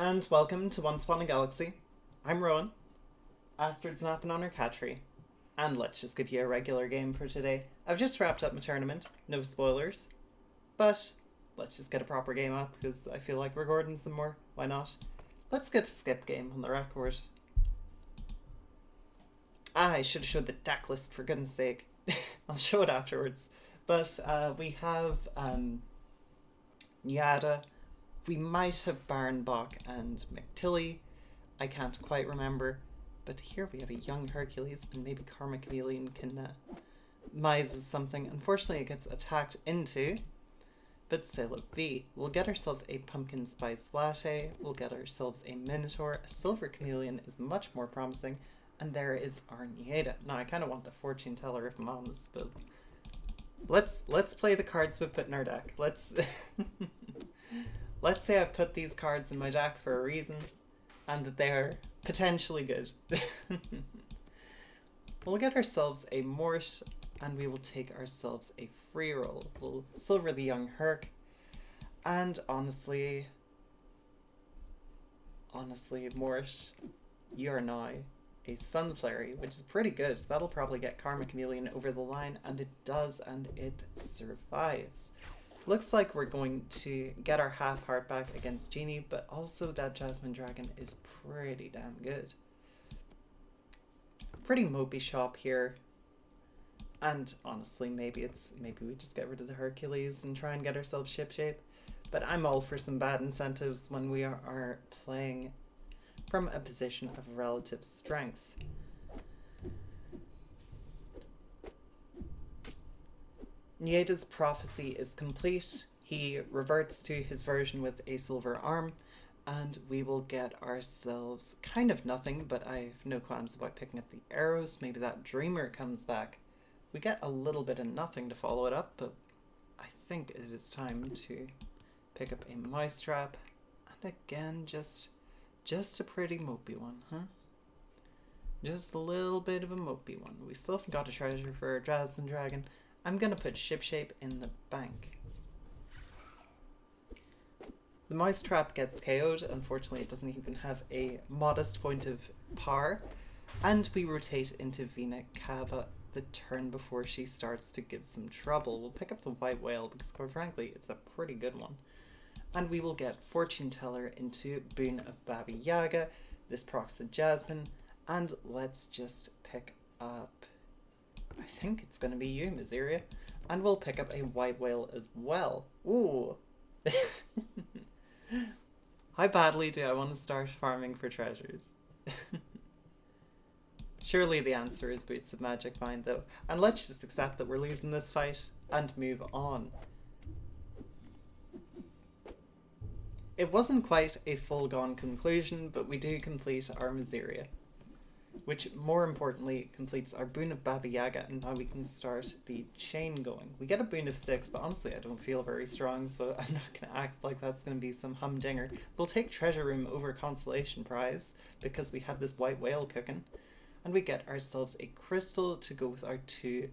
and welcome to Once Upon a Galaxy. I'm Rowan. Astrid's napping on her cat tree. And let's just give you a regular game for today. I've just wrapped up my tournament, no spoilers. But let's just get a proper game up because I feel like recording some more. Why not? Let's get a skip game on the record. I should have showed the deck list for goodness sake. I'll show it afterwards. But we have Yada. We might have Barnbach and McTilly. I can't quite remember. But here we have a young Hercules, and maybe Karma Chameleon can mize something. Unfortunately, it gets attacked into. But c'est la vie. We'll get ourselves a pumpkin spice latte. We'll get ourselves a Minotaur. A silver chameleon is much more promising. And there is our Nieda. Now, I kind of want the fortune teller if I'm honest, but let's play the cards we've put in our deck. Let's say I've put these cards in my deck for a reason, and that they are potentially good. We'll get ourselves a Mort, and we will take ourselves a free roll. We'll silver the young Herc, and honestly, Mort, you're now a Sunflare, which is pretty good. That'll probably get Karma Chameleon over the line, and it does, and it survives. Looks like we're going to get our half heart back against Genie, but also that Jasmine Dragon is pretty damn good. Pretty mopey shop here. And honestly, maybe we just get rid of the Hercules and try and get ourselves shipshape. But I'm all for some bad incentives when we are playing from a position of relative strength. Nieda's prophecy is complete. He reverts to his version with a silver arm, and we will get ourselves kind of nothing, but I have no qualms about picking up the arrows. Maybe that Dreamer comes back. We get a little bit of nothing to follow it up, but I think it is time to pick up a Mousetrap. And again, just a pretty mopey one, huh? Just a little bit of a mopey one. We still haven't got a treasure for our Jasmine Dragon. I'm going to put Shipshape in the bank. The Mousetrap gets KO'd. Unfortunately, it doesn't even have a modest point of power. And we rotate into Vina Cava the turn before she starts to give some trouble. We'll pick up the White Whale because, quite frankly, it's a pretty good one. And we will get Fortune Teller into Boon of Baba Yaga. This procs the Jasmine. And let's just pick up, I think it's going to be you, Miseria. And we'll pick up a White Whale as well. Ooh. How badly do I want to start farming for treasures? Surely the answer is Boots of Magic Find, though. And let's just accept that we're losing this fight and move on. It wasn't quite a full-gone conclusion, but we do complete our Miseria, which more importantly completes our Boon of Baba Yaga, and now we can start the chain going. We get a Boon of Sticks, but honestly I don't feel very strong, so I'm not going to act like that's going to be some humdinger. We'll take Treasure Room over Consolation Prize, because we have this White Whale cooking, and we get ourselves a Crystal to go with our 2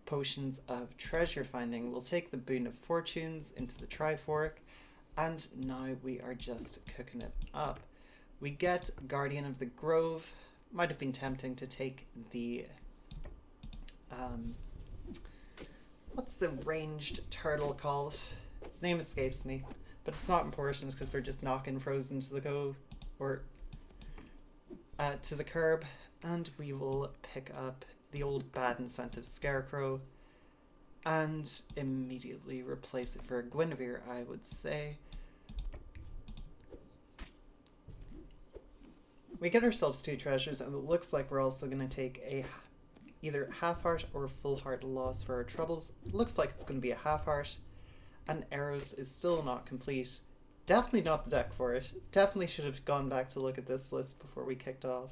potions of treasure finding. We'll take the Boon of Fortunes into the Trifork, and now we are just cooking it up. We get Guardian of the Grove. Might have been tempting to take the what's the ranged turtle called? Its name escapes me, but it's not important because we're just knocking Frozen to the cove, or to the curb, and we will pick up the old bad incentive Scarecrow and immediately replace it for a Guinevere, I would say. We get ourselves 2 treasures, and it looks like we're also going to take a either half heart or full heart loss for our troubles. It looks like it's going to be a half heart, and Arrows is still not complete. Definitely not the deck for it. Definitely should have gone back to look at this list before we kicked off.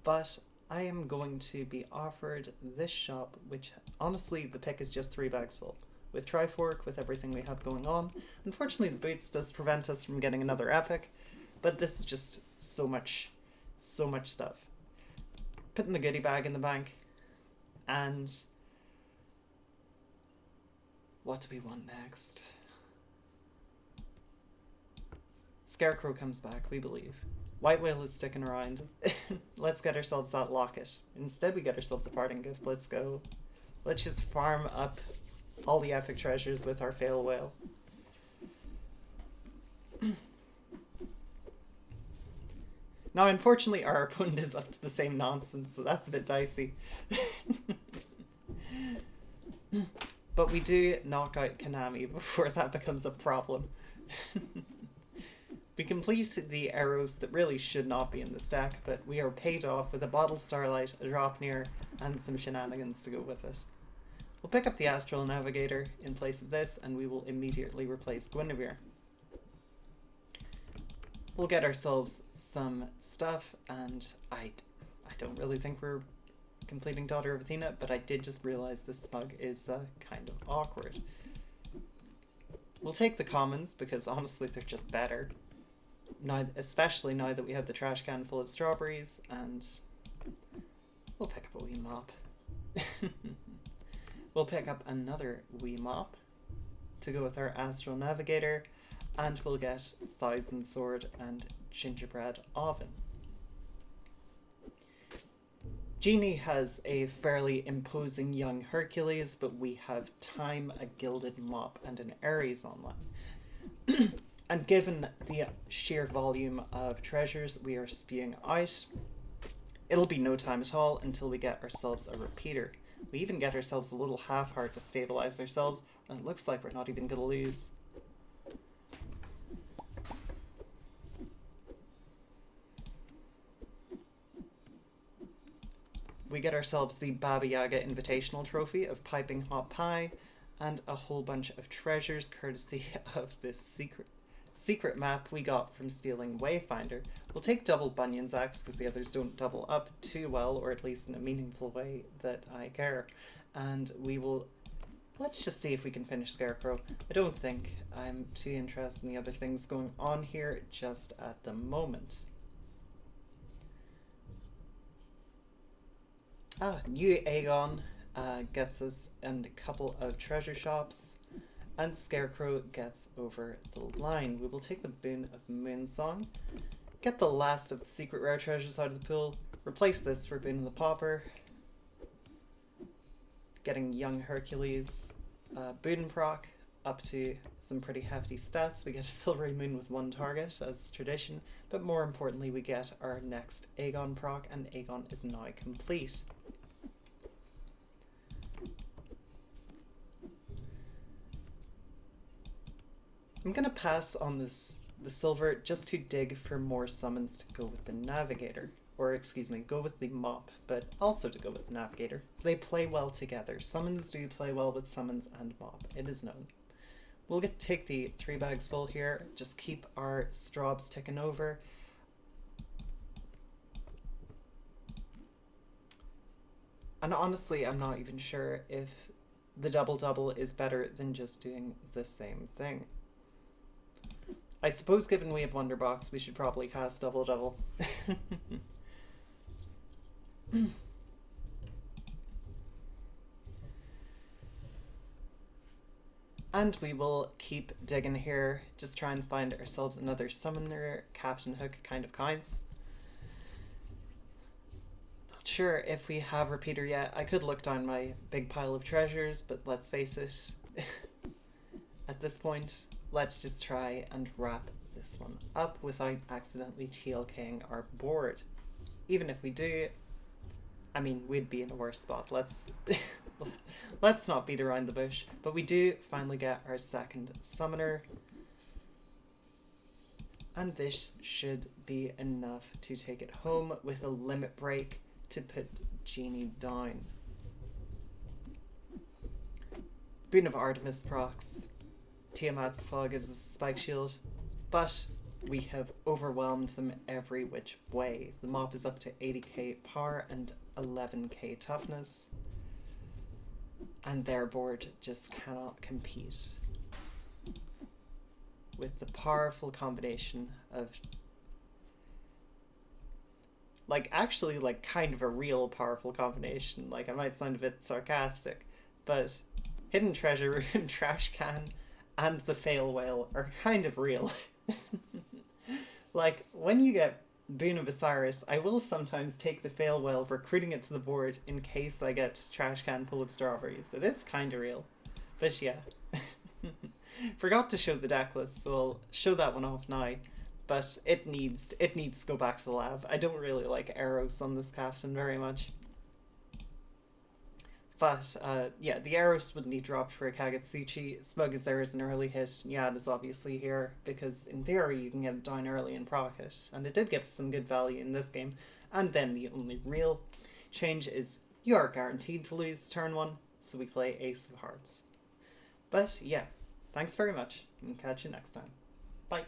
But I am going to be offered this shop, which honestly the pick is just 3 bags full. With Trifork, with everything we have going on. Unfortunately the Boots does prevent us from getting another epic, but this is just so much stuff. Putting the goodie bag in the bank, and what do we want next? Scarecrow comes back, we believe. White Whale is sticking around. Let's get ourselves that locket. Instead we get ourselves a parting gift. Let's go. Let's just farm up all the epic treasures with our fail whale. Now, unfortunately, our opponent is up to the same nonsense, so that's a bit dicey. But we do knock out Konami before that becomes a problem. We complete the arrows that really should not be in the stack, but we are paid off with a Bottle Starlight, a Dropnir, and some shenanigans to go with it. We'll pick up the Astral Navigator in place of this, and we will immediately replace Guinevere. We'll get ourselves some stuff, and I don't really think we're completing Daughter of Athena, but I did just realize this smug is kind of awkward. We'll take the commons, because honestly they're just better. Now, especially now that we have the trash can full of strawberries, and we'll pick up a wee mop. We'll pick up another wee mop to go with our Astral Navigator, and we'll get Thousand Sword and Gingerbread Oven. Genie has a fairly imposing young Hercules, but we have Time, a Gilded Mop, and an Ares online. And given the sheer volume of treasures we are spewing out, it'll be no time at all until we get ourselves a repeater. We even get ourselves a little half-heart to stabilize ourselves, and it looks like we're not even going to lose. We get ourselves the Baba Yaga Invitational Trophy of Piping Hot Pie, and a whole bunch of treasures courtesy of this secret map we got from stealing Wayfinder. We'll take double Bunyan's axe because the others don't double up too well, or at least in a meaningful way that I care. And we will... let's just see if we can finish Scarecrow. I don't think I'm too interested in the other things going on here just at the moment. New Aegon gets us and a couple of treasure shops, and Scarecrow gets over the line. We will take the Boon of Moonsong, get the last of the secret rare treasures out of the pool, replace this for Boon of the Pauper, getting young Hercules, Boon proc up to some pretty hefty stats. We get a Silvery Moon with one target as tradition, but more importantly we get our next Aegon proc, and Aegon is now complete. I'm going to pass on the silver just to dig for more summons to go with the Navigator. Or, excuse me, go with the Mop, but also to go with the Navigator. They play well together. Summons do play well with summons and Mop. It is known. We'll take the 3 bags full here. Just keep our strobs ticking over. And honestly, I'm not even sure if the double-double is better than just doing the same thing. I suppose given we have Wonderbox, we should probably cast double-double. And we will keep digging here, just try and find ourselves another summoner. Captain Hook kind of counts. Not sure if we have repeater yet. I could look down my big pile of treasures, but let's face it, at this point, let's just try and wrap this one up without accidentally TLKing our board. Even if we do, I mean, we'd be in a worse spot. Let's not beat around the bush. But we do finally get our second summoner. And this should be enough to take it home with a limit break to put Genie down. Boon of Artemis procs. Tiamat's Claw gives us a spike shield, but we have overwhelmed them every which way. The Mop is up to 80k power and 11k toughness, and their board just cannot compete with the powerful combination of, like, actually, like, kind of a real powerful combination. Like, I might sound a bit sarcastic, but Hidden Treasure Room, Trash Can, and the Fail Whale are kind of real. Like, when you get Boon of Osiris, I will sometimes take the fail whale of recruiting it to the board in case I get trash can full of strawberries. It is kind of real. But yeah. Forgot to show the deck list, so I'll show that one off now. But it needs to go back to the lab. I don't really like arrows on this captain very much. But yeah, the arrows wouldn't need dropped for a Kagetsuchi. Smug is there as an early hit. Yad is obviously here because in theory you can get it down early and proc it. And it did give us some good value in this game. And then the only real change is you are guaranteed to lose turn 1, so we play Ace of Hearts. But yeah, thanks very much, and catch you next time. Bye.